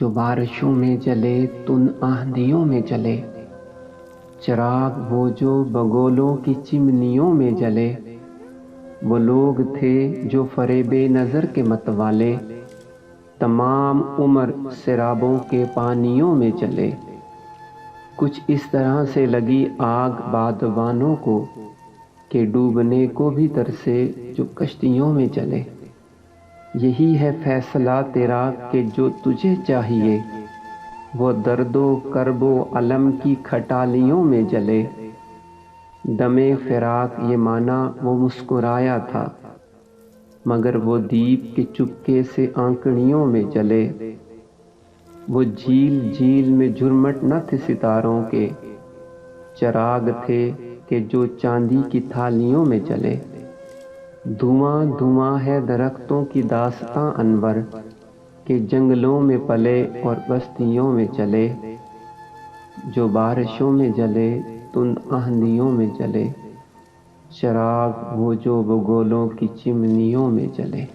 جو بارشوں میں جلے تن آندھیوں میں جلے، چراغ وہ جو بگولوں کی چمنیوں میں جلے، وہ لوگ تھے جو فریب نظر کے متوالے، تمام عمر سرابوں کے پانیوں میں جلے۔ کچھ اس طرح سے لگی آگ بادبانوں کو کہ ڈوبنے کو بھی ترسے جو کشتیوں میں جلے۔ یہی ہے فیصلہ تیرا کہ جو تجھے چاہیے، وہ درد و کرب و الم کی کھٹالیوں میں جلے۔ دم فراق یہ مانا وہ مسکرایا تھا، مگر وہ دیپ کے چپکے سے آنکڑیوں میں جلے۔ وہ جھیل جھیل میں جھرمٹ نہ تھے ستاروں کے، چراغ تھے کہ جو چاندی کی تھالیوں میں جلے۔ دھواں دھواں ہے درختوں کی داستاں انور، کہ جنگلوں میں پلے اور بستیوں میں چلے۔ جو بارشوں میں جلے تن آندھیوں میں جلے، چراغ وہ جو بگولوں کی چمنیوں میں جلے۔